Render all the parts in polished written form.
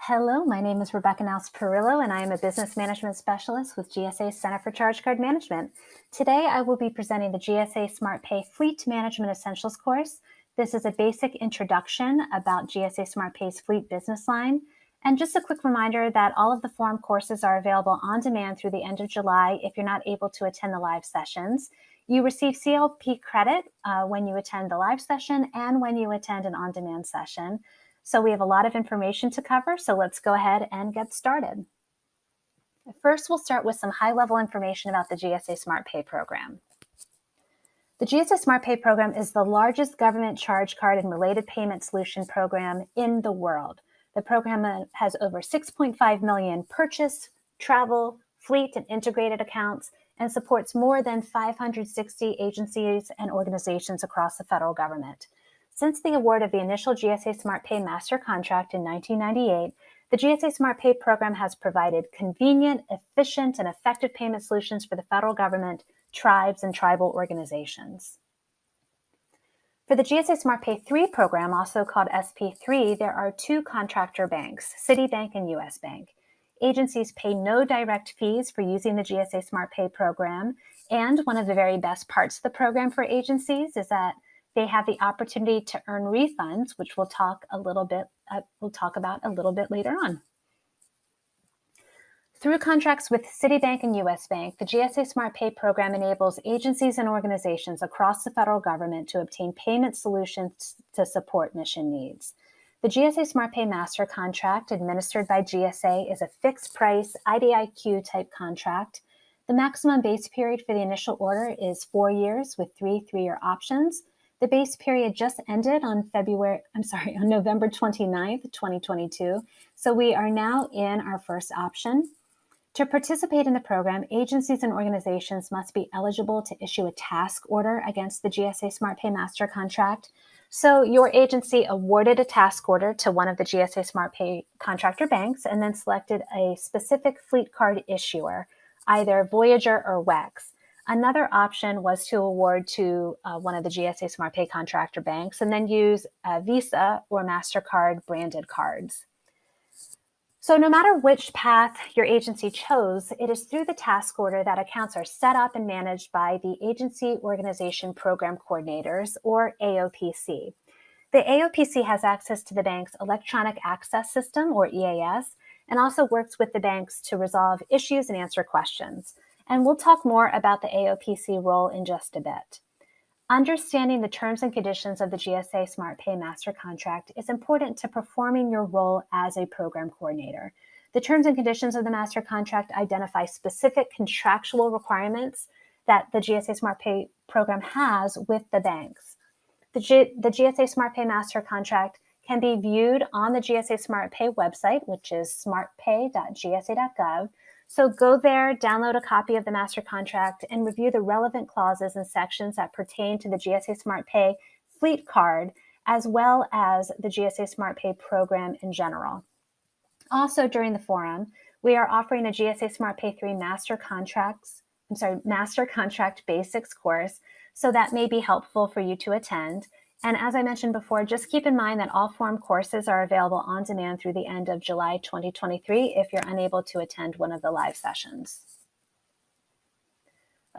Hello, my name is Rebecca Naus-Perillo, and I am a business management specialist with GSA Center for Charge Card Management. Today, I will be presenting the GSA SmartPay Fleet Management Essentials course. This is a basic introduction about GSA SmartPay's fleet business line. And just a quick reminder that all of the forum courses are available on demand through the end of July if you're not able to attend the live sessions. You receive CLP credit when you attend the live session and when you attend an on-demand session. So we have a lot of information to cover, so let's go ahead and get started. First, we'll start with some high-level information about the GSA SmartPay program. The GSA SmartPay program is the largest government charge card and related payment solution program in the world. The program has over 6.5 million purchase, travel, fleet, and integrated accounts, and supports more than 560 agencies and organizations across the federal government. Since the award of the initial GSA SmartPay master contract in 1998, the GSA SmartPay program has provided convenient, efficient, and effective payment solutions for the federal government, tribes, and tribal organizations. For the GSA SmartPay 3 program, also called SP3, there are two contractor banks, Citibank and US Bank. Agencies pay no direct fees for using the GSA SmartPay program, and one of the very best parts of the program for agencies is that they have the opportunity to earn refunds, which we'll talk about a little bit later on. Through contracts with Citibank and US Bank, the GSA SmartPay program enables agencies and organizations across the federal government to obtain payment solutions to support mission needs. The GSA SmartPay master contract administered by GSA is a fixed price IDIQ type contract. The maximum base period for the initial order is 4 years with 3 3-year options. The base period just ended on November 29th, 2022. So we are now in our first option. To participate in the program, agencies and organizations must be eligible to issue a task order against the GSA SmartPay master contract. So your agency awarded a task order to one of the GSA SmartPay contractor banks and then selected a specific fleet card issuer, either Voyager or WEX. Another option was to award to one of the GSA SmartPay contractor banks and then use Visa or MasterCard branded cards. So no matter which path your agency chose, it is through the task order that accounts are set up and managed by the Agency Organization Program Coordinators, or AOPC. The AOPC has access to the bank's Electronic Access System, or EAS, and also works with the banks to resolve issues and answer questions. And we'll talk more about the AOPC role in just a bit. Understanding the terms and conditions of the GSA SmartPay master contract is important to performing your role as a program coordinator. The terms and conditions of the master contract identify specific contractual requirements that the GSA SmartPay program has with the banks. The GSA SmartPay master contract can be viewed on the GSA SmartPay website, which is smartpay.gsa.gov. So go there, download a copy of the master contract, and review the relevant clauses and sections that pertain to the GSA SmartPay fleet card, as well as the GSA SmartPay program in general. Also, during the forum, we are offering a GSA SmartPay 3 master contract basics course, so that may be helpful for you to attend. And as I mentioned before, just keep in mind that all forum courses are available on demand through the end of July 2023 if you're unable to attend one of the live sessions.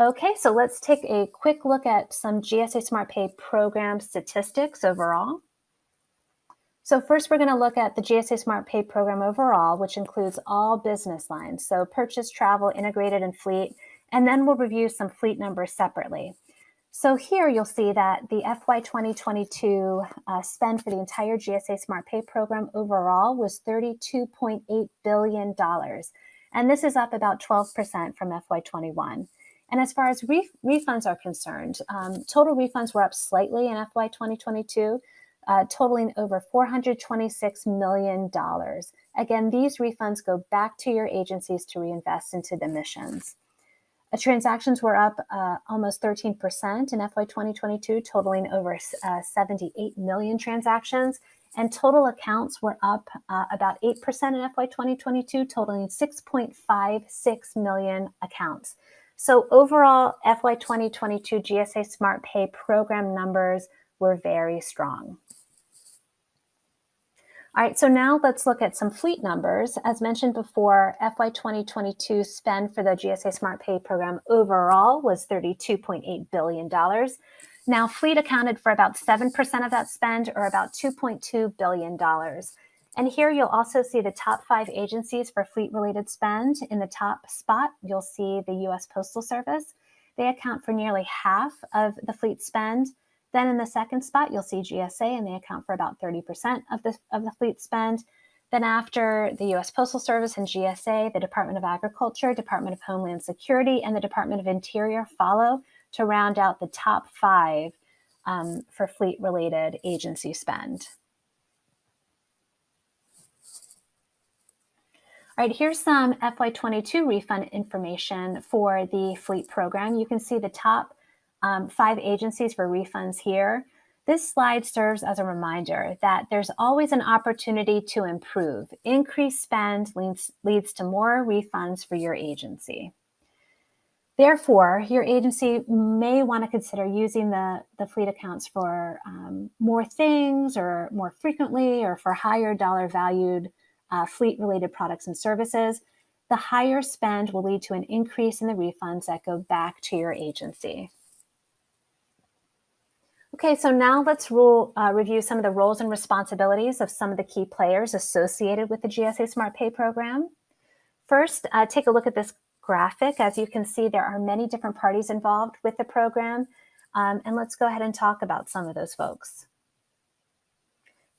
Okay, so let's take a quick look at some GSA SmartPay program statistics overall. So first, we're going to look at the GSA SmartPay program overall, which includes all business lines, so purchase, travel, integrated, and fleet, and then we'll review some fleet numbers separately. So here you'll see that the FY 2022 spend for the entire GSA SmartPay program overall was $32.8 billion. And this is up about 12% from FY 21. And as far as refunds are concerned, total refunds were up slightly in FY 2022, totaling over $426 million. Again, these refunds go back to your agencies to reinvest into the missions. Transactions were up almost 13% in FY 2022, totaling over 78 million transactions, and total accounts were up about 8% in FY 2022, totaling 6.56 million accounts. So overall, FY 2022 GSA SmartPay program numbers were very strong. All right, so now let's look at some fleet numbers. As mentioned before, FY 2022 spend for the GSA SmartPay program overall was $32.8 billion. Now, fleet accounted for about 7% of that spend, or about $2.2 billion. And here you'll also see the top 5 agencies for fleet-related spend. In the top spot, you'll see the U.S. Postal Service. They account for nearly half of the fleet spend. Then in the second spot, you'll see GSA, and they account for about 30% of the fleet spend. Then after the U.S. Postal Service and GSA, the Department of Agriculture, Department of Homeland Security, and the Department of Interior follow to round out the top 5 for fleet-related agency spend. All right, here's some FY22 refund information for the fleet program. You can see the top 5 agencies for refunds here. This slide serves as a reminder that there's always an opportunity to improve. Increased spend leads to more refunds for your agency. Therefore, your agency may want to consider using the fleet accounts for more things, or more frequently, or for higher dollar valued fleet-related products and services. The higher spend will lead to an increase in the refunds that go back to your agency. Okay, so now let's review some of the roles and responsibilities of some of the key players associated with the GSA SmartPay program. First, take a look at this graphic. As you can see, there are many different parties involved with the program, and let's go ahead and talk about some of those folks.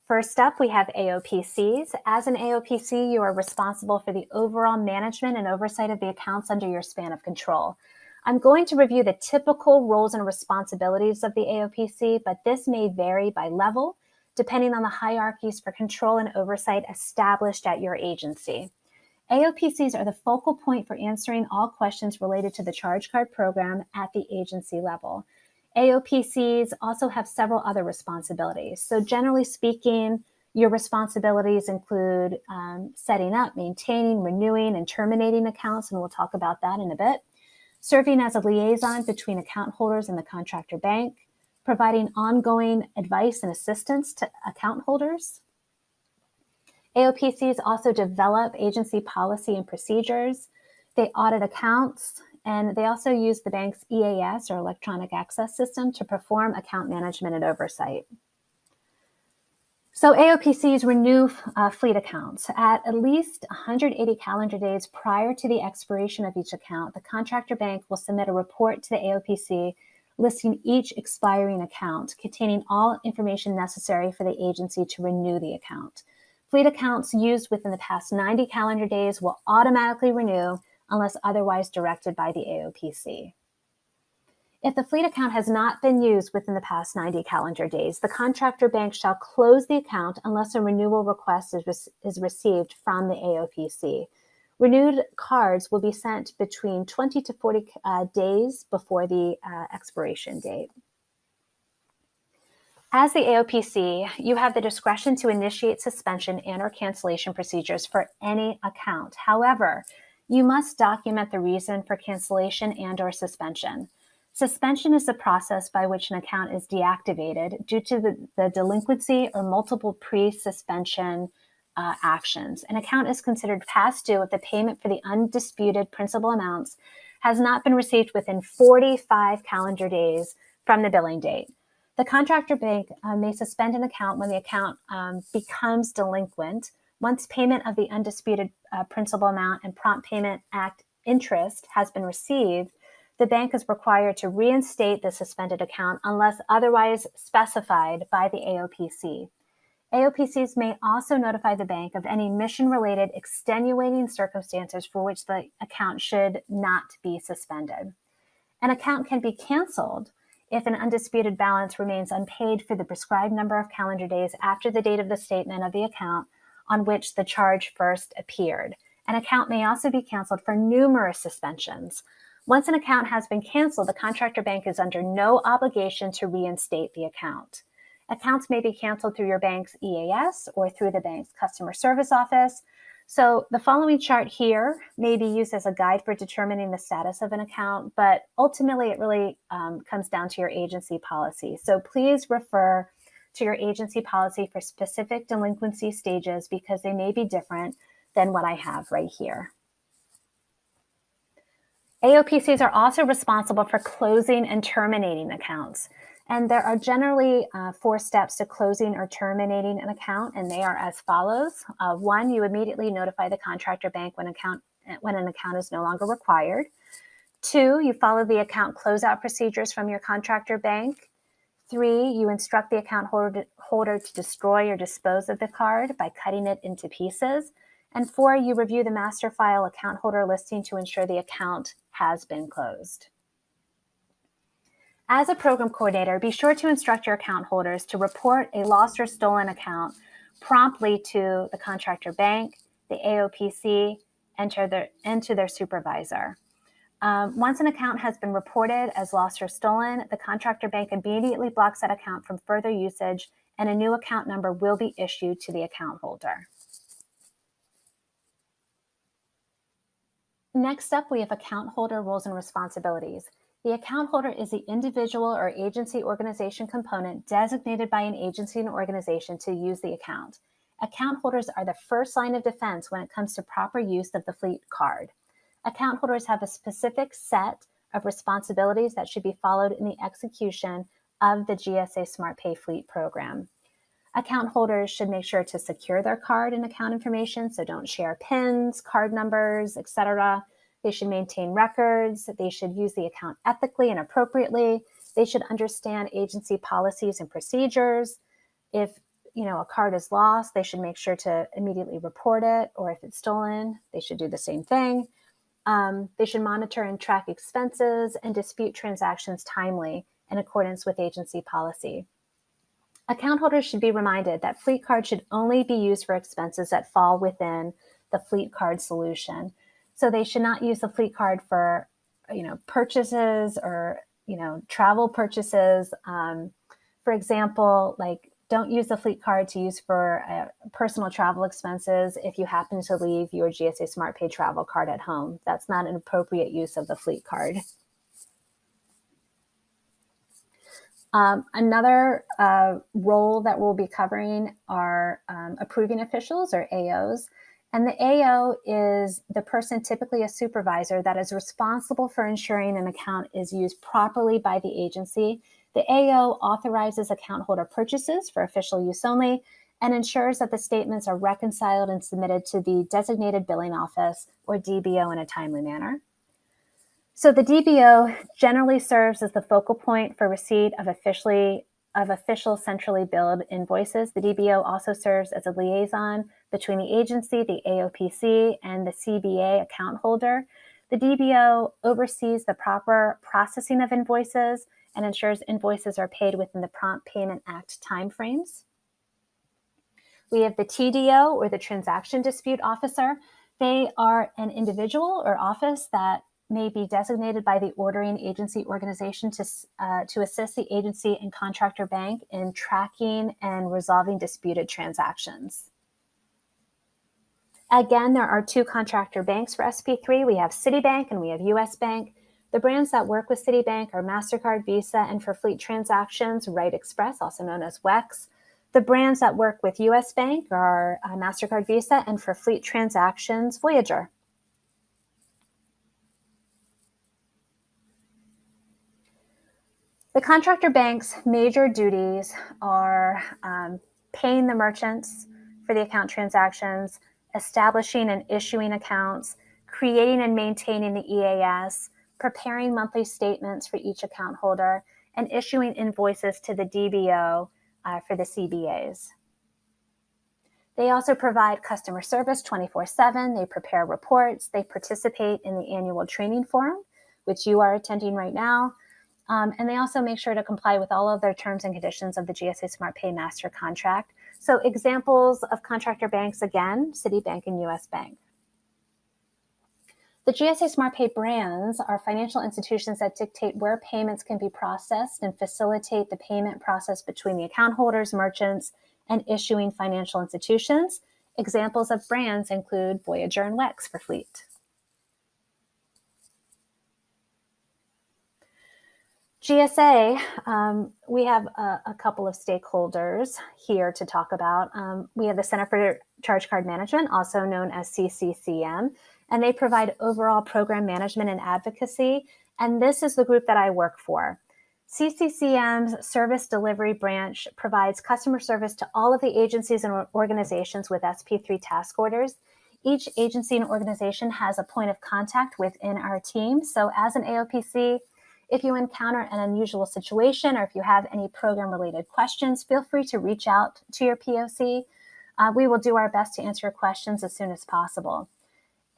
First up, we have AOPCs. As an AOPC, you are responsible for the overall management and oversight of the accounts under your span of control. I'm going to review the typical roles and responsibilities of the AOPC, but this may vary by level, depending on the hierarchies for control and oversight established at your agency. AOPCs are the focal point for answering all questions related to the charge card program at the agency level. AOPCs also have several other responsibilities. So generally speaking, your responsibilities include setting up, maintaining, renewing, and terminating accounts, and we'll talk about that in a bit. Serving as a liaison between account holders and the contractor bank, providing ongoing advice and assistance to account holders. AOPCs also develop agency policy and procedures. They audit accounts, and they also use the bank's EAS, or electronic access system, to perform account management and oversight. So AOPCs renew fleet accounts. At least 180 calendar days prior to the expiration of each account, the contractor bank will submit a report to the AOPC listing each expiring account, containing all information necessary for the agency to renew the account. Fleet accounts used within the past 90 calendar days will automatically renew unless otherwise directed by the AOPC. If the fleet account has not been used within the past 90 calendar days, the contractor bank shall close the account unless a renewal request is received from the AOPC. Renewed cards will be sent between 20 to 40 days before the expiration date. As the AOPC, you have the discretion to initiate suspension and/or cancellation procedures for any account. However, you must document the reason for cancellation and/or suspension. Suspension is the process by which an account is deactivated due to the delinquency or multiple pre-suspension actions. An account is considered past due if the payment for the undisputed principal amounts has not been received within 45 calendar days from the billing date. The contractor bank may suspend an account when the account becomes delinquent. Once payment of the undisputed principal amount and Prompt Payment Act interest has been received, the bank is required to reinstate the suspended account unless otherwise specified by the AOPC. AOPCs may also notify the bank of any mission-related extenuating circumstances for which the account should not be suspended. An account can be canceled if an undisputed balance remains unpaid for the prescribed number of calendar days after the date of the statement of the account on which the charge first appeared. An account may also be canceled for numerous suspensions. Once an account has been canceled, the contractor bank is under no obligation to reinstate the account. Accounts may be canceled through your bank's EAS or through the bank's customer service office. So the following chart here may be used as a guide for determining the status of an account, but ultimately it really comes down to your agency policy. So please refer to your agency policy for specific delinquency stages because they may be different than what I have right here. AOPCs are also responsible for closing and terminating accounts. And there are generally 4 steps to closing or terminating an account, and they are as follows. 1, you immediately notify the contractor bank when an account is no longer required. 2, you follow the account closeout procedures from your contractor bank. 3, you instruct the account holder to destroy or dispose of the card by cutting it into pieces. And 4, you review the master file account holder listing to ensure the account has been closed. As a program coordinator, be sure to instruct your account holders to report a lost or stolen account promptly to the contractor bank, the AOPC, and to their supervisor. Once an account has been reported as lost or stolen, the contractor bank immediately blocks that account from further usage, and a new account number will be issued to the account holder. Next up, we have account holder roles and responsibilities. The account holder is the individual or agency organization component designated by an agency and organization to use the account. Account holders are the first line of defense when it comes to proper use of the fleet card. Account holders have a specific set of responsibilities that should be followed in the execution of the GSA SmartPay fleet program. Account holders should make sure to secure their card and account information, so don't share PINs, card numbers, etc. They should maintain records. They should use the account ethically and appropriately. They should understand agency policies and procedures. If a card is lost, they should make sure to immediately report it, or if it's stolen, they should do the same thing. They should monitor and track expenses and dispute transactions timely in accordance with agency policy. Account holders should be reminded that fleet cards should only be used for expenses that fall within the fleet card solution. So they should not use the fleet card for, purchases or, travel purchases. For example, don't use the fleet card to use for personal travel expenses if you happen to leave your GSA SmartPay travel card at home. That's not an appropriate use of the fleet card. Another role that we'll be covering are approving officials, or AOs. And the AO is the person, typically a supervisor, that is responsible for ensuring an account is used properly by the agency. The AO authorizes account holder purchases for official use only and ensures that the statements are reconciled and submitted to the designated billing office, or DBO, in a timely manner. So the DBO generally serves as the focal point for receipt of official centrally billed invoices. The DBO also serves as a liaison between the agency, the AOPC, and the CBA account holder. The DBO oversees the proper processing of invoices and ensures invoices are paid within the Prompt Payment Act timeframes. We have the TDO, or the Transaction Dispute Officer. They are an individual or office that may be designated by the ordering agency organization to assist the agency and contractor bank in tracking and resolving disputed transactions. Again, there are 2 contractor banks for SP3. We have Citibank and we have US Bank. The brands that work with Citibank are MasterCard, Visa, and for fleet transactions, Right Express, also known as WEX. The brands that work with US Bank are MasterCard, Visa, and for fleet transactions, Voyager. The contractor bank's major duties are paying the merchants for the account transactions, establishing and issuing accounts, creating and maintaining the EAS, preparing monthly statements for each account holder, and issuing invoices to the DBO for the CBAs. They also provide customer service 24/7. They prepare reports. They participate in the annual training forum, which you are attending right now. And they also make sure to comply with all of their terms and conditions of the GSA SmartPay Master Contract. So examples of contractor banks, again, Citibank and US Bank. The GSA SmartPay brands are financial institutions that dictate where payments can be processed and facilitate the payment process between the account holders, merchants, and issuing financial institutions. Examples of brands include Voyager and WEX for fleet. GSA, we have a couple of stakeholders here to talk about. We have the Center for Charge Card Management, also known as CCCM, and they provide overall program management and advocacy. And this is the group that I work for. CCCM's service delivery branch provides customer service to all of the agencies and organizations with SP3 task orders. Each agency and organization has a point of contact within our team. So as an AOPC, if you encounter an unusual situation or if you have any program-related questions, feel free to reach out to your POC. We will do our best to answer your questions as soon as possible.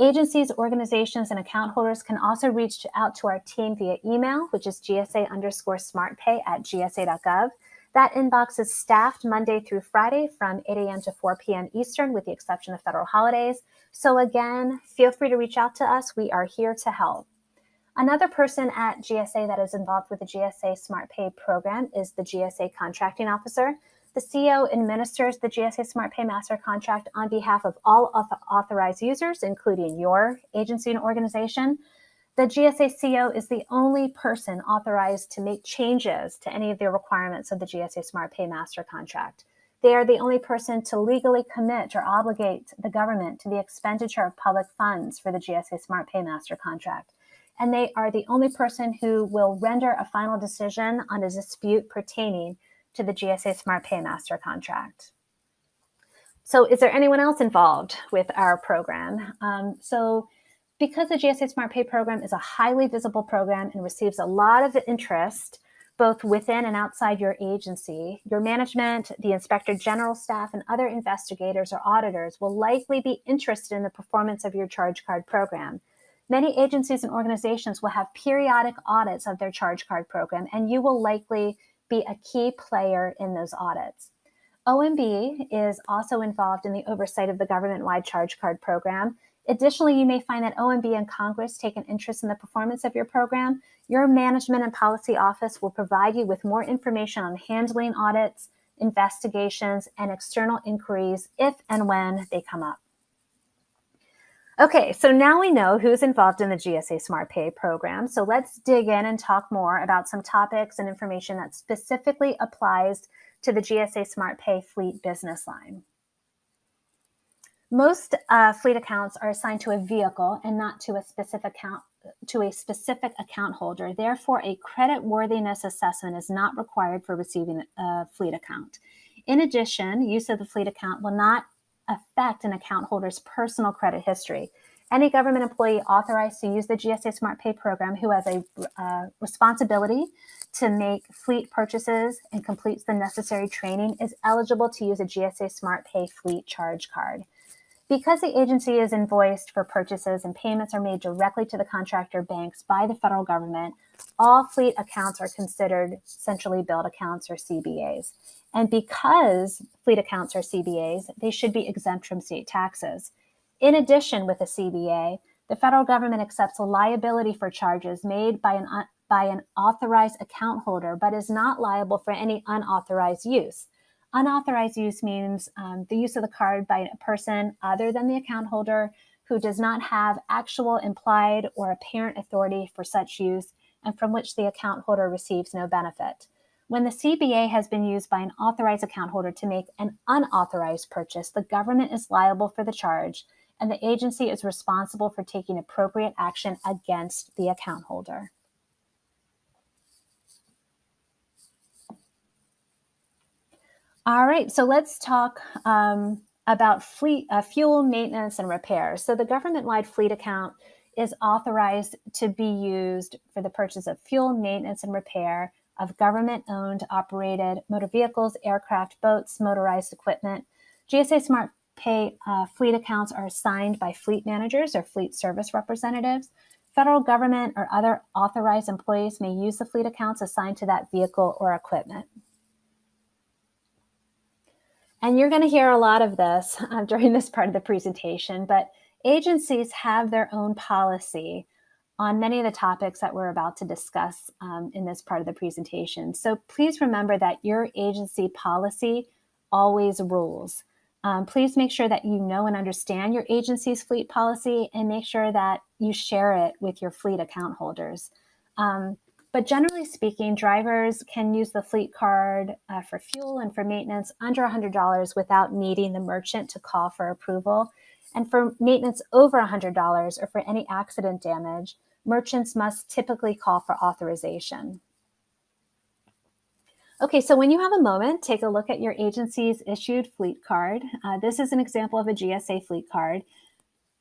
Agencies, organizations, and account holders can also reach out to our team via email, which is GSA_SmartPay@gsa.gov. That inbox is staffed Monday through Friday from 8 a.m. to 4 p.m. Eastern, with the exception of federal holidays. So again, feel free to reach out to us. We are here to help. Another person at GSA that is involved with the GSA SmartPay program is the GSA Contracting Officer. The CEO administers the GSA SmartPay Master Contract on behalf of all authorized users, including your agency and organization. The GSA CO is the only person authorized to make changes to any of the requirements of the GSA SmartPay Master Contract. They are the only person to legally commit or obligate the government to the expenditure of public funds for the GSA SmartPay Master Contract. And they are the only person who will render a final decision on a dispute pertaining to the GSA SmartPay Master Contract. So is there anyone else involved with our program? Because the GSA SmartPay program is a highly visible program and receives a lot of interest, both within and outside your agency, your management, the Inspector General staff, and other investigators or auditors will likely be interested in the performance of your charge card program. Many agencies and organizations will have periodic audits of their charge card program, and you will likely be a key player in those audits. OMB is also involved in the oversight of the government-wide charge card program. Additionally, you may find that OMB and Congress take an interest in the performance of your program. Your Management and Policy Office will provide you with more information on handling audits, investigations, and external inquiries if and when they come up. Okay, so now we know who's involved in the GSA SmartPay program. So let's dig in and talk more about some topics and information that specifically applies to the GSA SmartPay fleet business line. Most fleet accounts are assigned to a vehicle and not to a specific account holder. Therefore, a creditworthiness assessment is not required for receiving a fleet account. In addition, use of the fleet account will not affect an account holder's personal credit history. Any government employee authorized to use the GSA SmartPay program who has a responsibility to make fleet purchases and completes the necessary training is eligible to use a GSA SmartPay fleet charge card. Because the agency is invoiced for purchases and payments are made directly to the contractor banks by the federal government, all fleet accounts are considered centrally billed accounts, or CBAs. And because fleet accounts are CBAs, they should be exempt from state taxes. In addition, with a CBA, the federal government accepts a liability for charges made by an authorized account holder, but is not liable for any unauthorized use. Unauthorized use means the use of the card by a person other than the account holder who does not have actual, implied, or apparent authority for such use and from which the account holder receives no benefit. When the CBA has been used by an authorized account holder to make an unauthorized purchase, the government is liable for the charge, and the agency is responsible for taking appropriate action against the account holder. All right, so let's talk about fuel maintenance and repair. So the government-wide fleet account is authorized to be used for the purchase of fuel maintenance and repair of government-owned, operated motor vehicles, aircraft, boats, motorized equipment. GSA SmartPay fleet accounts are assigned by fleet managers or fleet service representatives. Federal government or other authorized employees may use the fleet accounts assigned to that vehicle or equipment. And you're going to hear a lot of this during this part of the presentation, but agencies have their own policy on many of the topics that we're about to discuss in this part of the presentation. So please remember that your agency policy always rules. Please make sure that you know and understand your agency's fleet policy and make sure that you share it with your fleet account holders. But generally speaking, drivers can use the fleet card for fuel and for maintenance under $100 without needing the merchant to call for approval. And for maintenance over $100 or for any accident damage, merchants must typically call for authorization. Okay, so when you have a moment, take a look at your agency's issued fleet card. This is an example of a GSA fleet card.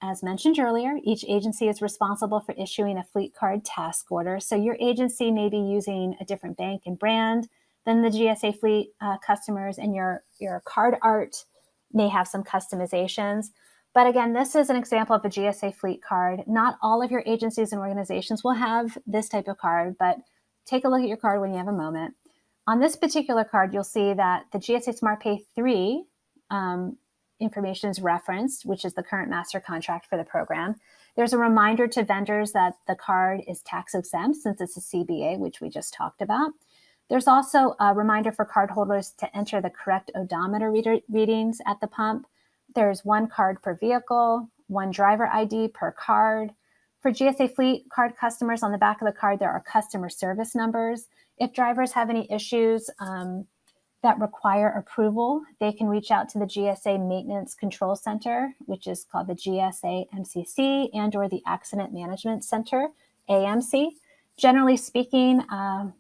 As mentioned earlier, each agency is responsible for issuing a fleet card task order. So your agency may be using a different bank and brand than the GSA fleet customers, and your card art may have some customizations. But again, this is an example of a GSA fleet card. Not all of your agencies and organizations will have this type of card, but take a look at your card when you have a moment. On this particular card, you'll see that the GSA SmartPay 3 information is referenced, which is the current master contract for the program. There's a reminder to vendors that the card is tax exempt since it's a CBA, which we just talked about. There's also a reminder for cardholders to enter the correct odometer readings at the pump. There's one card per vehicle, one driver ID per card. For GSA fleet card customers, on the back of the card, there are customer service numbers. If drivers have any issues that require approval, they can reach out to the GSA Maintenance Control Center, which is called the GSA MCC, and or the Accident Management Center, AMC. Generally speaking,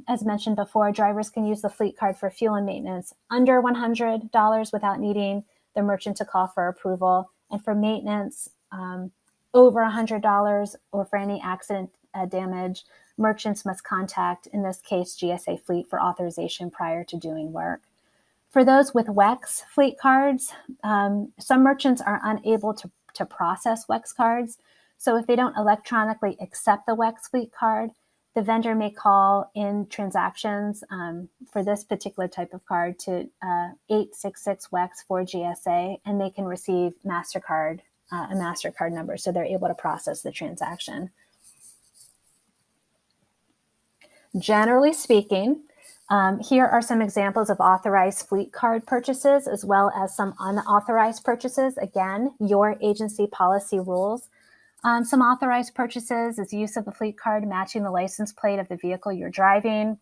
as mentioned before, drivers can use the fleet card for fuel and maintenance under $100 without needing the merchant to call for approval. And for maintenance over $100 or for any accident damage, merchants must contact, in this case, GSA Fleet for authorization prior to doing work. For those with WEX fleet cards, some merchants are unable to process WEX cards. So if they don't electronically accept the WEX fleet card, the vendor may call in transactions for this particular type of card to 866 WEX for GSA, and they can receive a MasterCard number, so they're able to process the transaction. Generally speaking, here are some examples of authorized fleet card purchases as well as some unauthorized purchases. Again, your agency policy rules. Some authorized purchases is use of the fleet card matching the license plate of the vehicle you're driving,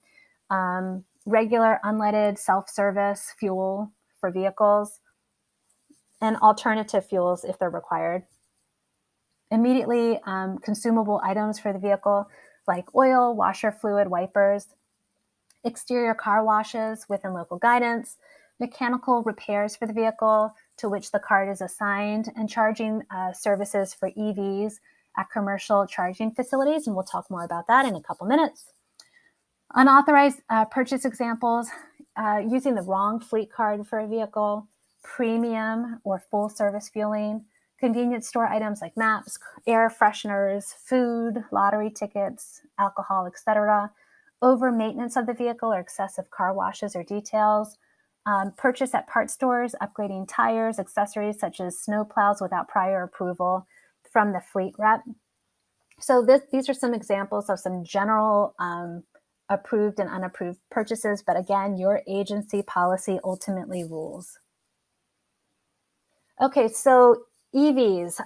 regular unleaded self-service fuel for vehicles, and alternative fuels if they're required. Immediately consumable items for the vehicle like oil, washer fluid, wipers, exterior car washes within local guidance, mechanical repairs for the vehicle to which the card is assigned, and charging services for EVs at commercial charging facilities. And we'll talk more about that in a couple minutes. Unauthorized purchase examples, using the wrong fleet card for a vehicle, premium or full service fueling, convenience store items like maps, air fresheners, food, lottery tickets, alcohol, etc., over maintenance of the vehicle or excessive car washes or details, purchase at part stores, upgrading tires, accessories such as snow plows without prior approval from the fleet rep. So these are some examples of some general approved and unapproved purchases, but again, your agency policy ultimately rules. Okay, so EVs,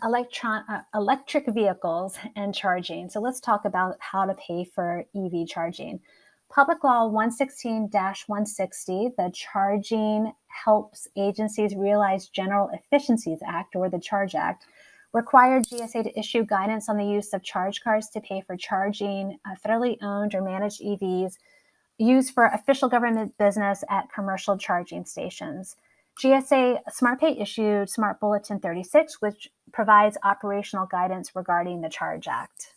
electric vehicles and charging. So let's talk about how to pay for EV charging. Public Law 116-160, the Charging Helps Agencies Realize General Efficiencies Act, or the CHARGE Act, required GSA to issue guidance on the use of charge cards to pay for charging federally owned or managed EVs used for official government business at commercial charging stations. GSA SmartPay issued Smart Bulletin 36, which provides operational guidance regarding the CHARGE Act.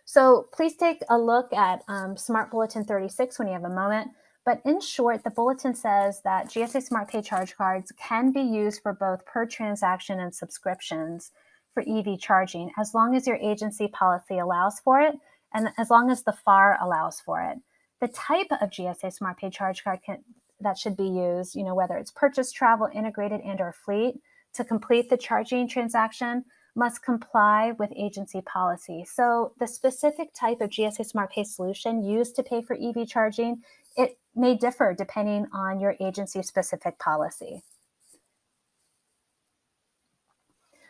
So please take a look at Smart Bulletin 36 when you have a moment. But in short, the bulletin says that GSA SmartPay charge cards can be used for both per transaction and subscriptions for EV charging, as long as your agency policy allows for it, and as long as the FAR allows for it. The type of GSA SmartPay charge card that should be used, whether it's purchase, travel, integrated, and or fleet, to complete the charging transaction must comply with agency policy. So the specific type of GSA SmartPay solution used to pay for EV charging, it may differ depending on your agency-specific policy.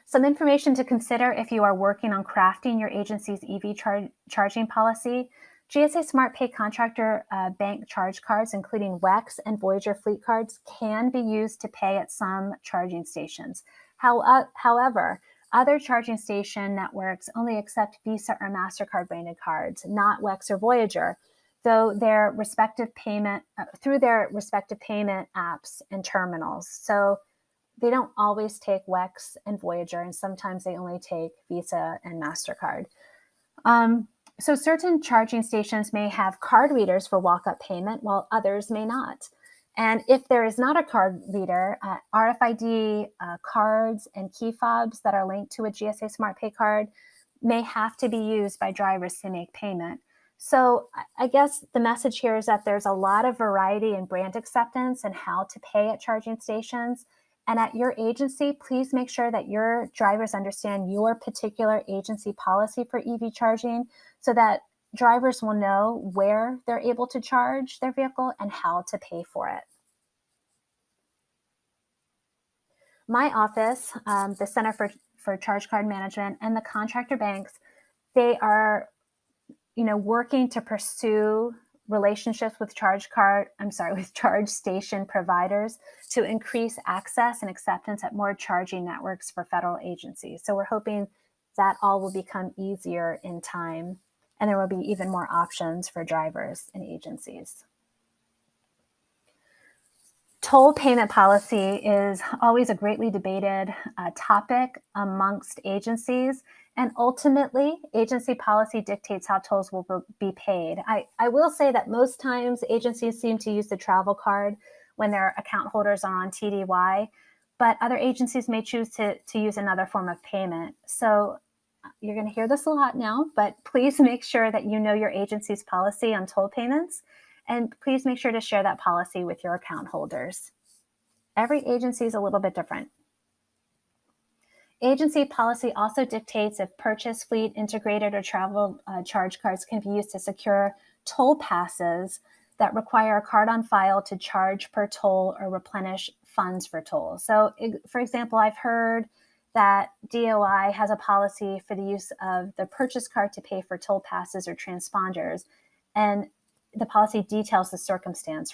Some information to consider if you are working on crafting your agency's EV charging policy. GSA SmartPay contractor bank charge cards, including WEX and Voyager fleet cards, can be used to pay at some charging stations. However, other charging station networks only accept Visa or MasterCard branded cards, not WEX or Voyager, though their respective payment through their respective payment apps and terminals. So they don't always take WEX and Voyager, and sometimes they only take Visa and MasterCard. So certain charging stations may have card readers for walk-up payment, while others may not. And if there is not a card reader, RFID cards and key fobs that are linked to a GSA SmartPay card may have to be used by drivers to make payment. So I guess the message here is that there's a lot of variety in brand acceptance and how to pay at charging stations. And at your agency, please make sure that your drivers understand your particular agency policy for EV charging so that drivers will know where they're able to charge their vehicle and how to pay for it. My office, the Center for Charge Card Management, and the contractor banks, they are working to pursue relationships with charge station providers to increase access and acceptance at more charging networks for federal agencies. So we're hoping that all will become easier in time, and there will be even more options for drivers and agencies. Toll payment policy is always a greatly debated topic amongst agencies. And ultimately, agency policy dictates how tolls will be paid. I will say that most times agencies seem to use the travel card when their account holders are on TDY, but other agencies may choose to use another form of payment. So you're going to hear this a lot now, but please make sure that you know your agency's policy on toll payments, and please make sure to share that policy with your account holders. Every agency is a little bit different. Agency policy also dictates if purchase, fleet, integrated, or travel charge cards can be used to secure toll passes that require a card on file to charge per toll or replenish funds for tolls. So, for example, I've heard that DOI has a policy for the use of the purchase card to pay for toll passes or transponders, and the policy details the circumstances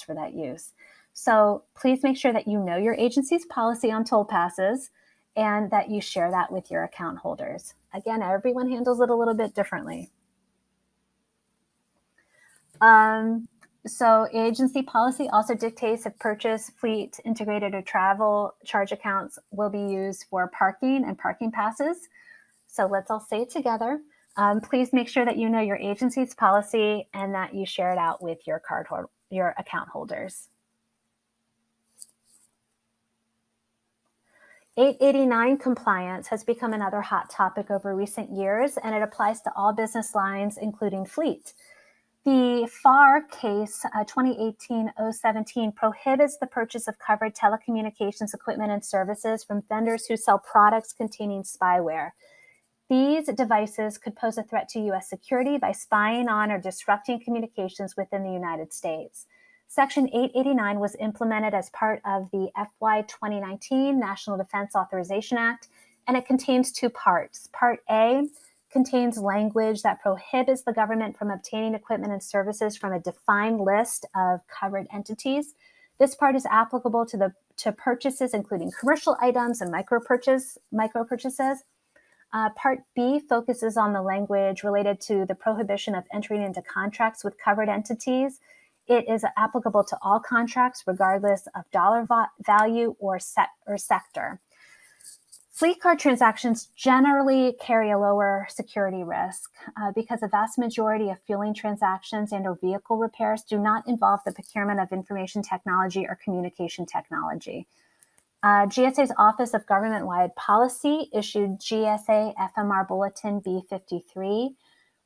for that use. So please make sure that you know your agency's policy on toll passes and that you share that with your account holders. Again, everyone handles it a little bit differently. So agency policy also dictates if purchase, fleet, integrated, or travel charge accounts will be used for parking and parking passes. So let's all say it together. Please make sure that you know your agency's policy and that you share it out with your account holders. 889 compliance has become another hot topic over recent years, and it applies to all business lines, including fleet. The FAR case 2018-017 prohibits the purchase of covered telecommunications equipment and services from vendors who sell products containing spyware. These devices could pose a threat to U.S. security by spying on or disrupting communications within the United States. Section 889 was implemented as part of the FY 2019 National Defense Authorization Act, and it contains two parts. Part A contains language that prohibits the government from obtaining equipment and services from a defined list of covered entities. This part is applicable to purchases including commercial items and micro purchases. Part B focuses on the language related to the prohibition of entering into contracts with covered entities. It is applicable to all contracts, regardless of dollar value or sector. Fleet card transactions generally carry a lower security risk because the vast majority of fueling transactions and/or vehicle repairs do not involve the procurement of information technology or communication technology. GSA's Office of Government-Wide Policy issued GSA FMR Bulletin B53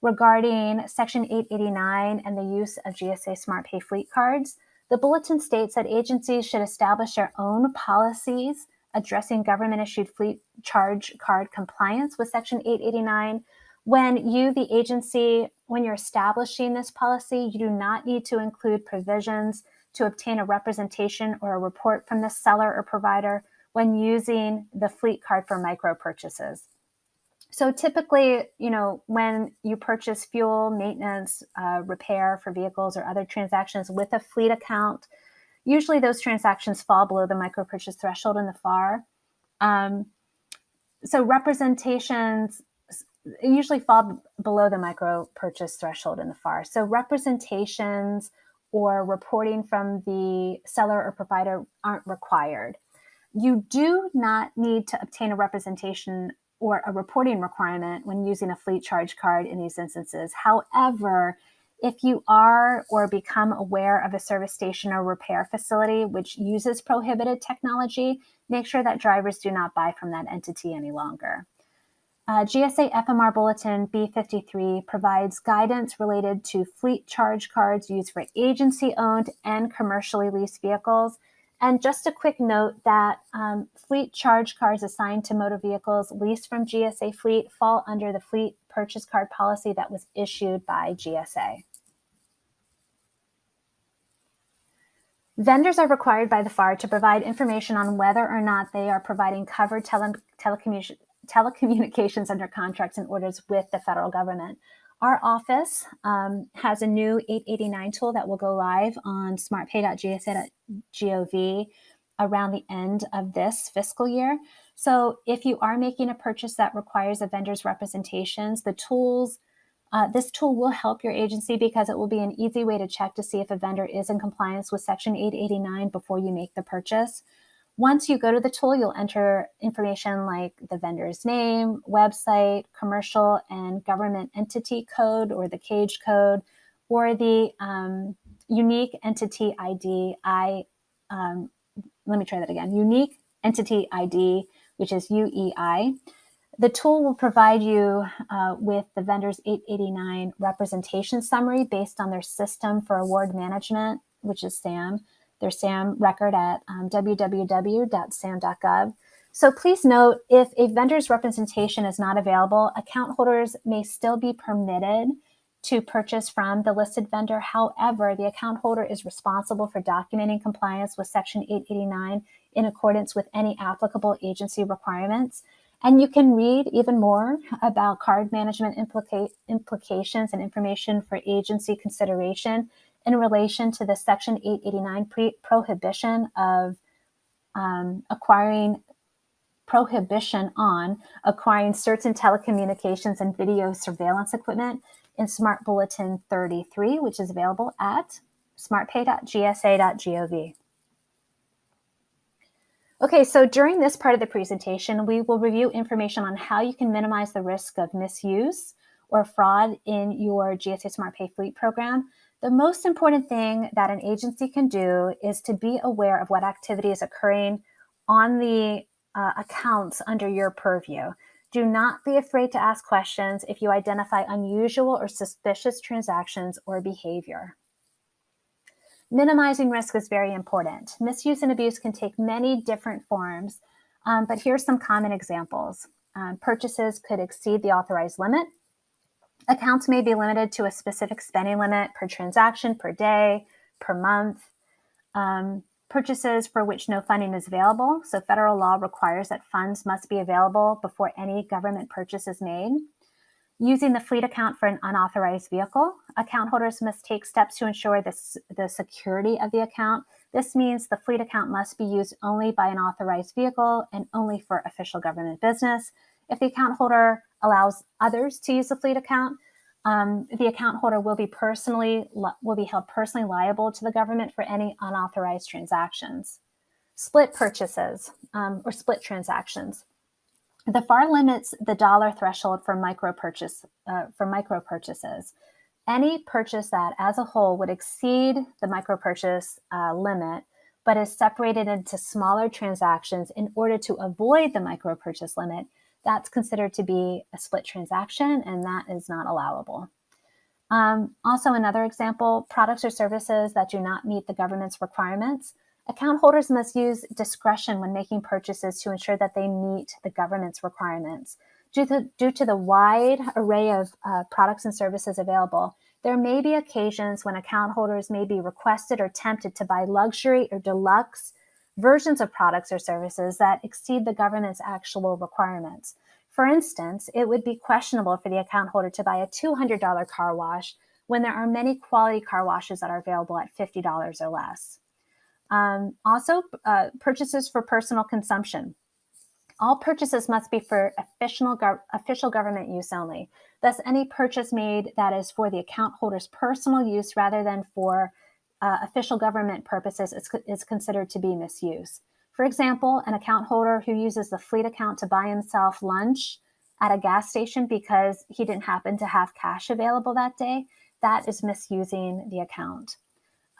regarding Section 889 and the use of GSA SmartPay fleet cards. The bulletin states that agencies should establish their own policies addressing government-issued fleet charge card compliance with Section 889. When the agency, when you're establishing this policy, you do not need to include provisions to obtain a representation or a report from the seller or provider when using the fleet card for micro purchases. So typically, when you purchase fuel, maintenance, repair for vehicles or other transactions with a fleet account, usually those transactions fall below the micro purchase threshold in the FAR. So representations usually fall below the micro purchase threshold in the FAR. So representations or reporting from the seller or provider aren't required. You do not need to obtain a representation or a reporting requirement when using a fleet charge card in these instances. However, if you are or become aware of a service station or repair facility which uses prohibited technology, make sure that drivers do not buy from that entity any longer. GSA FMR Bulletin B53 provides guidance related to fleet charge cards used for agency-owned and commercially leased vehicles. And just a quick note that fleet charge cards assigned to motor vehicles leased from GSA Fleet fall under the fleet purchase card policy that was issued by GSA. Vendors are required by the FAR to provide information on whether or not they are providing covered telecommunications under contracts and orders with the federal government. Our office has a new 889 tool that will go live on smartpay.gsa.gov around the end of this fiscal year. So if you are making a purchase that requires a vendor's representations, this tool will help your agency because it will be an easy way to check to see if a vendor is in compliance with Section 889 before you make the purchase. Once you go to the tool, you'll enter information like the vendor's name, website, commercial and government entity code or the CAGE code, or the unique entity ID. Unique entity ID, which is UEI. The tool will provide you with the vendor's 889 representation summary based on their system for award management, which is SAM. Their SAM record at www.sam.gov. So please note, if a vendor's representation is not available, account holders may still be permitted to purchase from the listed vendor. However, the account holder is responsible for documenting compliance with Section 889 in accordance with any applicable agency requirements. And you can read even more about card management implications and information for agency consideration in relation to the Section 889 prohibition on acquiring certain telecommunications and video surveillance equipment in Smart Bulletin 33, which is available at smartpay.gsa.gov. Okay, so during this part of the presentation, we will review information on how you can minimize the risk of misuse or fraud in your GSA SmartPay fleet program. The most important thing that an agency can do is to be aware of what activity is occurring on the accounts under your purview. Do not be afraid to ask questions if you identify unusual or suspicious transactions or behavior. Minimizing risk is very important. Misuse and abuse can take many different forms, but here's some common examples. Purchases could exceed the authorized limit. Accounts may be limited to a specific spending limit per transaction, per day, per month. Purchases for which no funding is available. So federal law requires that funds must be available before any government purchase is made. Using the fleet account for an unauthorized vehicle. Account holders must take steps to ensure the security of the account. This means the fleet account must be used only by an authorized vehicle and only for official government business. If the account holder allows others to use the fleet account, the account holder will be held personally liable to the government for any unauthorized transactions. Split purchases or split transactions. The FAR limits the dollar threshold for micro purchases. Any purchase that, as a whole, would exceed the micro purchase limit, but is separated into smaller transactions in order to avoid the micro purchase limit, that's considered to be a split transaction, and that is not allowable. Also, another example: products or services that do not meet the government's requirements. Account holders must use discretion when making purchases to ensure that they meet the government's requirements. Due to the wide array of products and services available, there may be occasions when account holders may be requested or tempted to buy luxury or deluxe versions of products or services that exceed the government's actual requirements. For instance, it would be questionable for the account holder to buy a $200 car wash when there are many quality car washes that are available at $50 or less. Also, purchases for personal consumption. All purchases must be for official government use only. Thus, any purchase made that is for the account holder's personal use rather than for official government purposes is considered to be misuse. For example, an account holder who uses the fleet account to buy himself lunch at a gas station because he didn't happen to have cash available that day, that is misusing the account.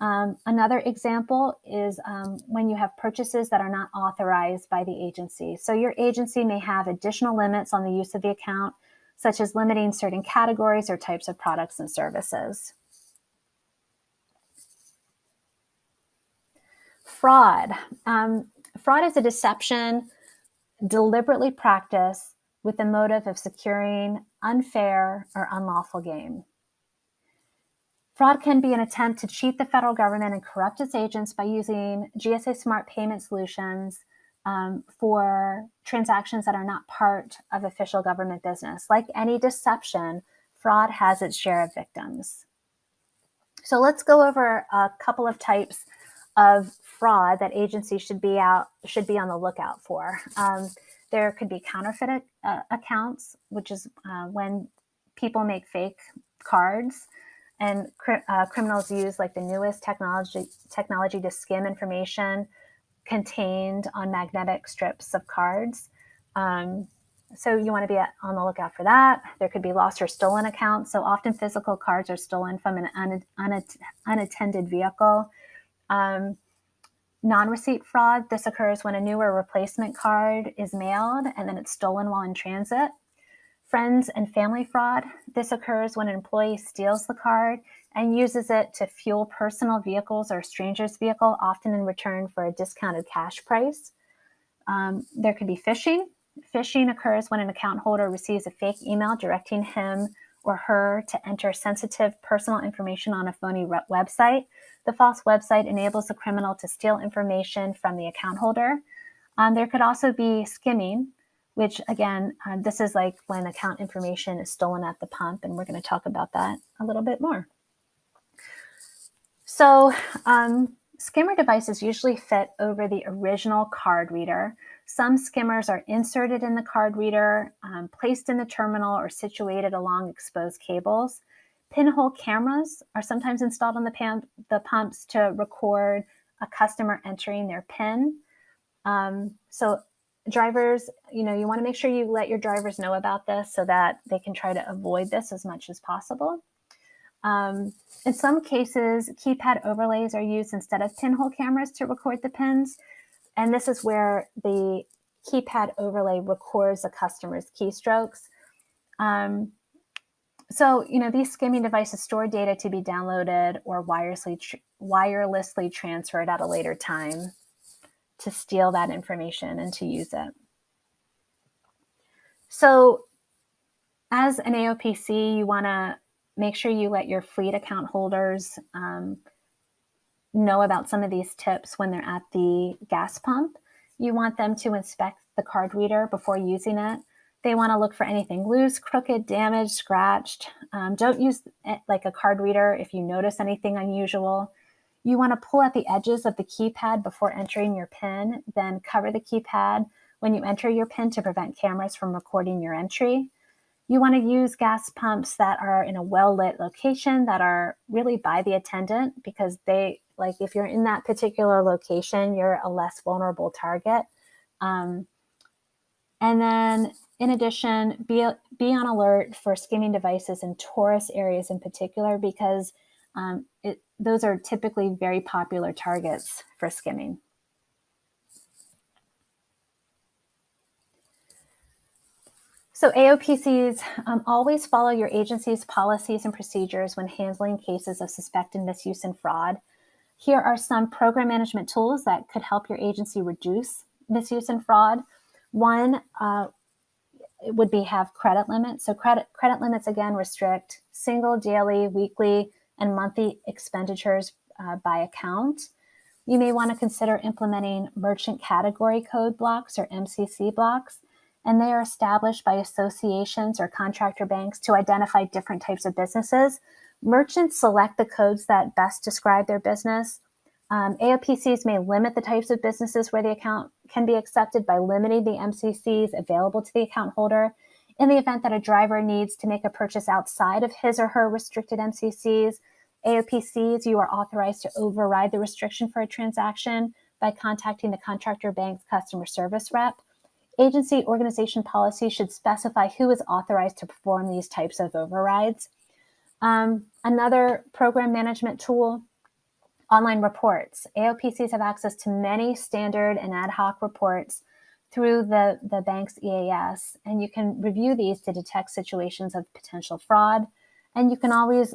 Another example is when you have purchases that are not authorized by the agency. So your agency may have additional limits on the use of the account, such as limiting certain categories or types of products and services. Fraud. Fraud is a deception deliberately practiced with the motive of securing unfair or unlawful gain. Fraud can be an attempt to cheat the federal government and corrupt its agents by using GSA Smart Payment solutions for transactions that are not part of official government business. Like any deception, fraud has its share of victims. So let's go over a couple of types of fraud that agencies should be on the lookout for. There could be counterfeit accounts, which is when people make fake cards, and criminals use like the newest technology to skim information contained on magnetic strips of cards. So you want to be on the lookout for that. There could be lost or stolen accounts. So often physical cards are stolen from an unattended vehicle. Non-receipt fraud. This occurs when a new or replacement card is mailed and then it's stolen while in transit. Friends and family fraud. This occurs when an employee steals the card and uses it to fuel personal vehicles or a stranger's vehicle, often in return for a discounted cash price. There could be phishing. Phishing occurs when an account holder receives a fake email directing him or her to enter sensitive personal information on a phony website. The false website enables the criminal to steal information from the account holder. There could also be skimming, which again, this is like when account information is stolen at the pump, and we're going to talk about that a little bit more. So skimmer devices usually fit over the original card reader. Some skimmers are inserted in the card reader, placed in the terminal, or situated along exposed cables. Pinhole cameras are sometimes installed on the pumps to record a customer entering their PIN. So drivers, you want to make sure you let your drivers know about this so that they can try to avoid this as much as possible. In some cases, keypad overlays are used instead of pinhole cameras to record the PINs. And this is where the keypad overlay records a customer's keystrokes. So, these skimming devices store data to be downloaded or wirelessly transferred at a later time to steal that information and to use it. So as an AOPC, you want to make sure you let your fleet account holders know about some of these tips when they're at the gas pump. You want them to inspect the card reader before using it. They want to look for anything loose, crooked, damaged, scratched. Don't use it like a card reader if you notice anything unusual. You want to pull at the edges of the keypad before entering your PIN, then cover the keypad when you enter your PIN to prevent cameras from recording your entry. You want to use gas pumps that are in a well-lit location, that are really by the attendant, because if you're in that particular location, you're a less vulnerable target. And then in addition, be on alert for skimming devices in tourist areas in particular, because those are typically very popular targets for skimming. So AOPCs always follow your agency's policies and procedures when handling cases of suspected misuse and fraud. Here are some program management tools that could help your agency reduce misuse and fraud. One would be have credit limits. So credit limits, again, restrict single, daily, weekly, and monthly expenditures by account. You may want to consider implementing merchant category code blocks or MCC blocks, and they are established by associations or contractor banks to identify different types of businesses. Merchants select the codes that best describe their business. AOPCs may limit the types of businesses where the account can be accepted by limiting the MCCs available to the account holder. In the event that a driver needs to make a purchase outside of his or her restricted MCCs, AOPCs, you are authorized to override the restriction for a transaction by contacting the contractor bank's customer service rep. Agency organization policy should specify who is authorized to perform these types of overrides. Another program management tool, online reports. AOPCs have access to many standard and ad hoc reports through the bank's EAS, and you can review these to detect situations of potential fraud, and you can always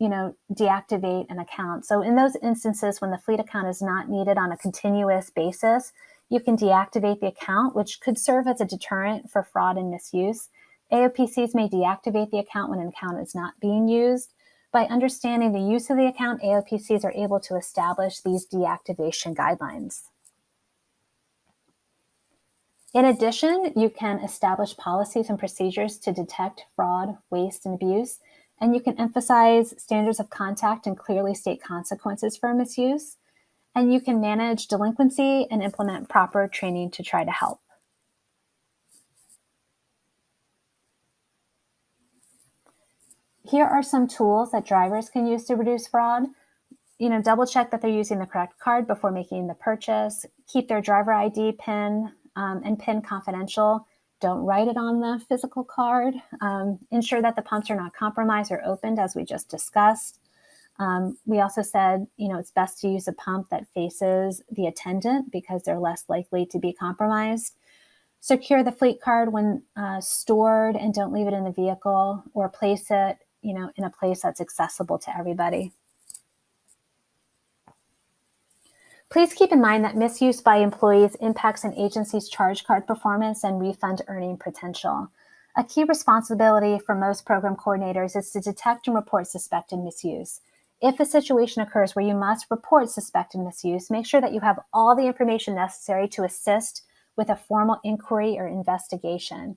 deactivate an account. So in those instances when the fleet account is not needed on a continuous basis, you can deactivate the account, which could serve as a deterrent for fraud and misuse. AOPCs may deactivate the account when an account is not being used. By understanding the use of the account, AOPCs are able to establish these deactivation guidelines. In addition, you can establish policies and procedures to detect fraud, waste, and abuse, and you can emphasize standards of contact and clearly state consequences for misuse, and you can manage delinquency and implement proper training to try to help. Here are some tools that drivers can use to reduce fraud. Double check that they're using the correct card before making the purchase. Keep their driver ID PIN and PIN confidential. Don't write it on the physical card. Ensure that the pumps are not compromised or opened, as we just discussed. We also said, it's best to use a pump that faces the attendant because they're less likely to be compromised. Secure the fleet card when stored and don't leave it in the vehicle, or place it, in a place that's accessible to everybody. Please keep in mind that misuse by employees impacts an agency's charge card performance and refund earning potential. A key responsibility for most program coordinators is to detect and report suspected misuse. If a situation occurs where you must report suspected misuse, make sure that you have all the information necessary to assist with a formal inquiry or investigation.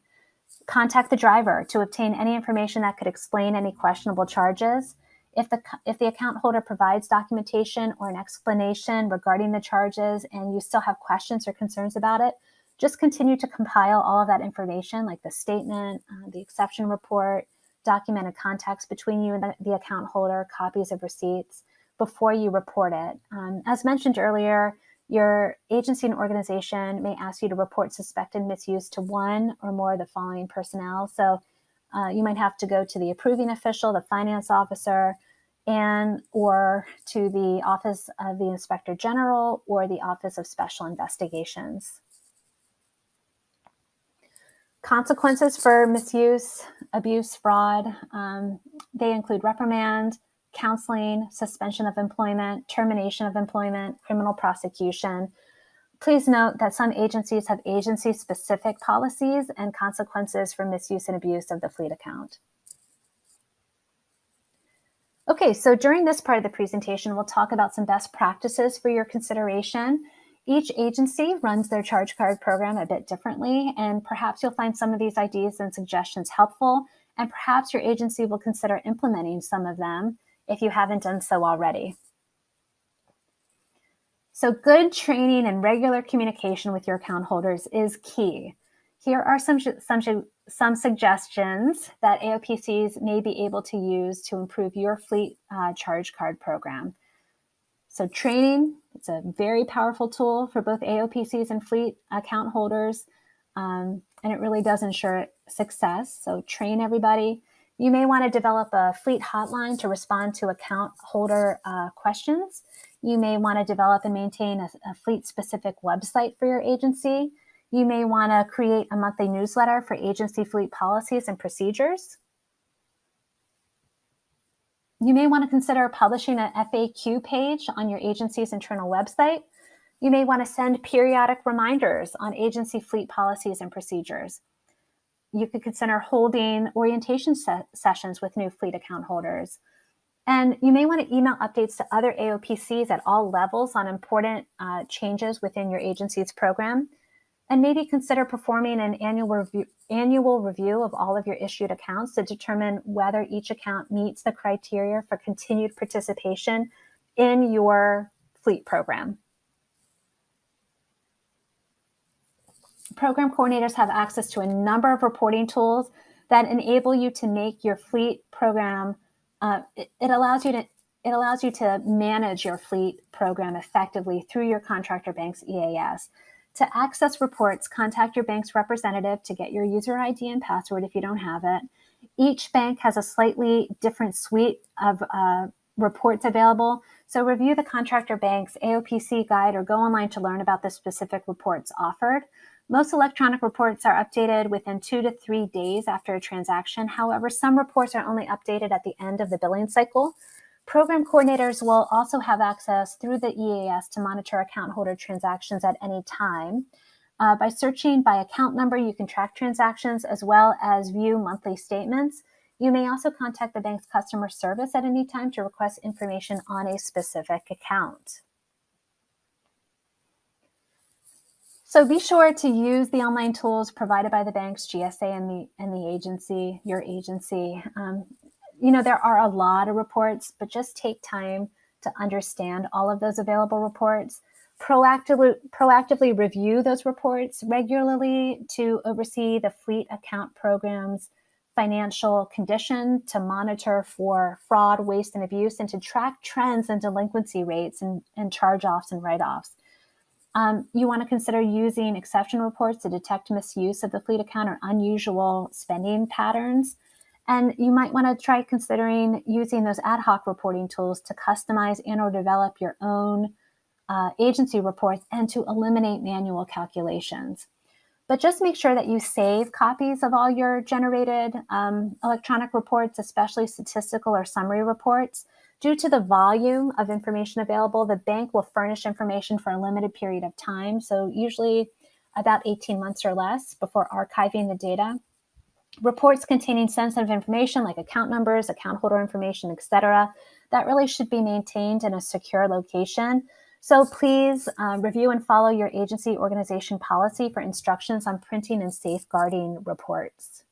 Contact the driver to obtain any information that could explain any questionable charges. If the account holder provides documentation or an explanation regarding the charges and you still have questions or concerns about it, just continue to compile all of that information, like the statement, the exception report, documented contacts between you and the account holder, copies of receipts, before you report it. As mentioned earlier, your agency and organization may ask you to report suspected misuse to one or more of the following personnel. So you might have to go to the approving official, the finance officer, or to the Office of the Inspector General or the Office of Special Investigations. Consequences for misuse, abuse, fraud, they include reprimand, counseling, suspension of employment, termination of employment, criminal prosecution. Please note that some agencies have agency-specific policies and consequences for misuse and abuse of the fleet account. Okay, so during this part of the presentation, we'll talk about some best practices for your consideration. Each agency runs their charge card program a bit differently, and perhaps you'll find some of these ideas and suggestions helpful, and perhaps your agency will consider implementing some of them if you haven't done so already. So good training and regular communication with your account holders is key. Here are some suggestions that AOPCs may be able to use to improve your fleet charge card program. So training, it's a very powerful tool for both AOPCs and fleet account holders, and it really does ensure success. So train everybody. You may want to develop a fleet hotline to respond to account holder questions. You may want to develop and maintain a fleet-specific website for your agency. You may want to create a monthly newsletter for agency fleet policies and procedures. You may want to consider publishing an FAQ page on your agency's internal website. You may want to send periodic reminders on agency fleet policies and procedures. You could consider holding orientation sessions with new fleet account holders. And you may want to email updates to other AOPCs at all levels on important changes within your agency's program. And maybe consider performing an annual review of all of your issued accounts to determine whether each account meets the criteria for continued participation in your fleet program. Program coordinators have access to a number of reporting tools that enable you to make your fleet program. It allows you to manage your fleet program effectively through your contractor bank's EAS. To access reports, contact your bank's representative to get your user ID and password if you don't have it. Each bank has a slightly different suite of reports available, so review the contractor bank's AOPC guide or go online to learn about the specific reports offered. Most electronic reports are updated within 2 to 3 days after a transaction. However, some reports are only updated at the end of the billing cycle. Program coordinators will also have access through the EAS to monitor account holder transactions at any time. By searching by account number, you can track transactions as well as view monthly statements. You may also contact the bank's customer service at any time to request information on a specific account. So be sure to use the online tools provided by the bank's GSA and the agency, your agency. There are a lot of reports, but just take time to understand all of those available reports. Proactively review those reports regularly to oversee the fleet account program's financial condition, to monitor for fraud, waste, and abuse, and to track trends in delinquency rates and charge-offs and write-offs. You want to consider using exception reports to detect misuse of the fleet account or unusual spending patterns. And you might want to try considering using those ad hoc reporting tools to customize and or develop your own agency reports and to eliminate manual calculations. But just make sure that you save copies of all your generated electronic reports, especially statistical or summary reports. Due to the volume of information available, the bank will furnish information for a limited period of time, so usually about 18 months or less before archiving the data. Reports containing sensitive information like account numbers, account holder information, etc., that really should be maintained in a secure location. So please review and follow your agency organization policy for instructions on printing and safeguarding reports.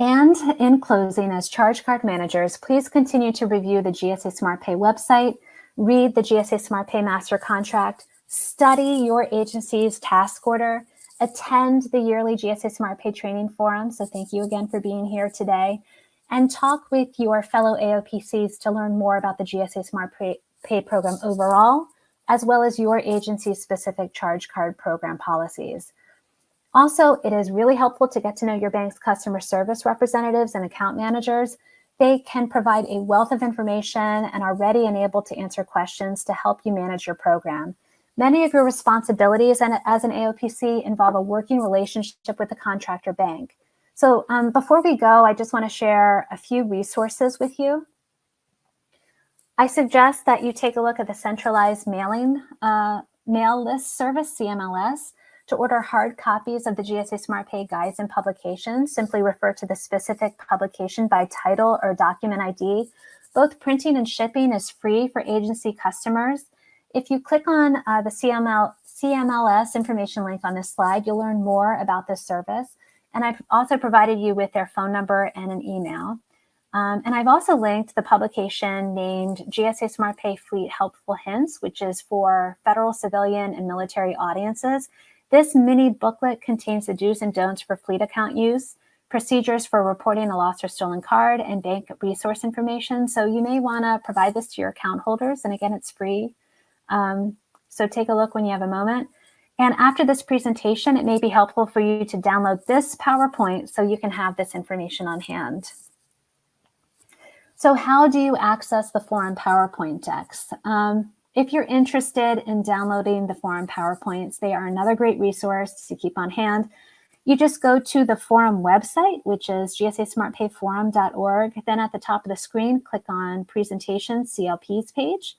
And in closing, as charge card managers, please continue to review the GSA SmartPay website, read the GSA SmartPay master contract, study your agency's task order, attend the yearly GSA SmartPay training forum. So thank you again for being here today, and talk with your fellow AOPCs to learn more about the GSA SmartPay program overall, as well as your agency's specific charge card program policies. Also, it is really helpful to get to know your bank's customer service representatives and account managers. They can provide a wealth of information and are ready and able to answer questions to help you manage your program. Many of your responsibilities as an AOPC involve a working relationship with the contractor bank. So before we go, I just want to share a few resources with you. I suggest that you take a look at the Centralized mail list service, CMLS. To order hard copies of the GSA SmartPay guides and publications, simply refer to the specific publication by title or document ID. Both printing and shipping is free for agency customers. If you click on the CMLS information link on this slide, you'll learn more about this service. And I've also provided you with their phone number and an email. And I've also linked the publication named GSA SmartPay Fleet Helpful Hints, which is for federal, civilian, and military audiences. This mini booklet contains the do's and don'ts for fleet account use, procedures for reporting a lost or stolen card, and bank resource information. So you may want to provide this to your account holders. And again, it's free. So take a look when you have a moment. And after this presentation, it may be helpful for you to download this PowerPoint so you can have this information on hand. So how do you access the forum PowerPoint decks? If you're interested in downloading the forum PowerPoints, they are another great resource to keep on hand. You just go to the forum website, which is gsasmartpayforum.org. Then at the top of the screen, click on Presentations, CLP's page.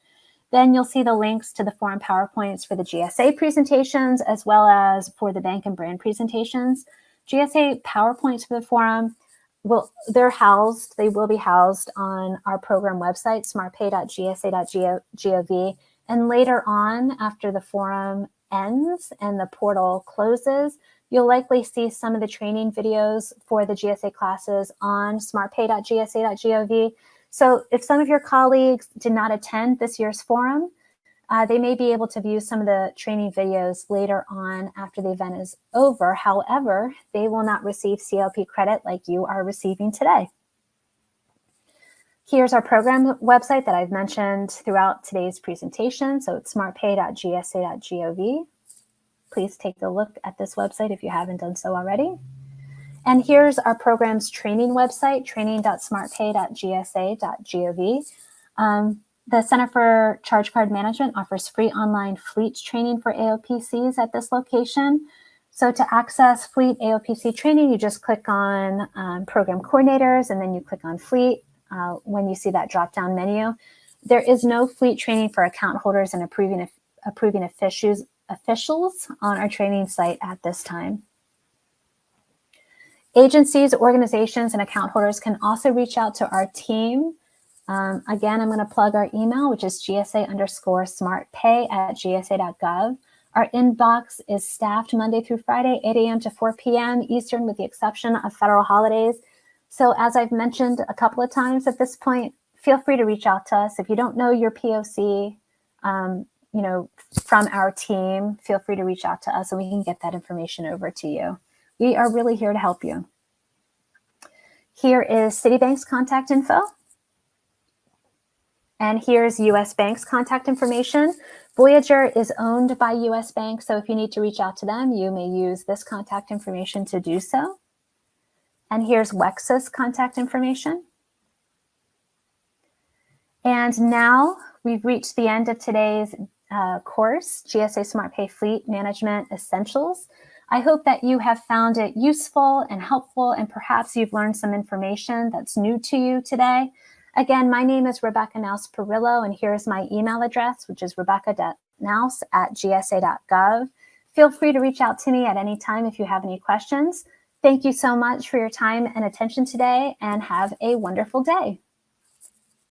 Then you'll see the links to the forum PowerPoints for the GSA presentations, as well as for the bank and brand presentations. GSA PowerPoints for the forum they will be housed on our program website, smartpay.gsa.gov. And later on, after the forum ends and the portal closes, you'll likely see some of the training videos for the GSA classes on smartpay.gsa.gov. So if some of your colleagues did not attend this year's forum, they may be able to view some of the training videos later on after the event is over. However, they will not receive CLP credit like you are receiving today. Here's our program website that I've mentioned throughout today's presentation. So it's smartpay.gsa.gov. Please take a look at this website if you haven't done so already. And here's our program's training website, training.smartpay.gsa.gov. The Center for Charge Card Management offers free online fleet training for AOPCs at this location. So to access fleet AOPC training, you just click on program coordinators and then you click on fleet when you see that drop-down menu. There is no fleet training for account holders and approving officials on our training site at this time. Agencies, organizations, and account holders can also reach out to our team. Again, I'm going to plug our email, which is gsa_smartpay@gsa.gov. Our inbox is staffed Monday through Friday, 8 a.m. to 4 p.m. Eastern, with the exception of federal holidays. So as I've mentioned a couple of times at this point, feel free to reach out to us. If you don't know your POC, from our team, feel free to reach out to us and we can get that information over to you. We are really here to help you. Here is Citibank's contact info. And here's US Bank's contact information. Voyager is owned by US Bank, so if you need to reach out to them, you may use this contact information to do so. And here's WEX's contact information. And now we've reached the end of today's course, GSA SmartPay Fleet Management Essentials. I hope that you have found it useful and helpful, and perhaps you've learned some information that's new to you today. Again, my name is Rebecca Naus-Perillo, and here's my email address, which is rebecca.naus@gsa.gov. Feel free to reach out to me at any time if you have any questions. Thank you so much for your time and attention today, and have a wonderful day.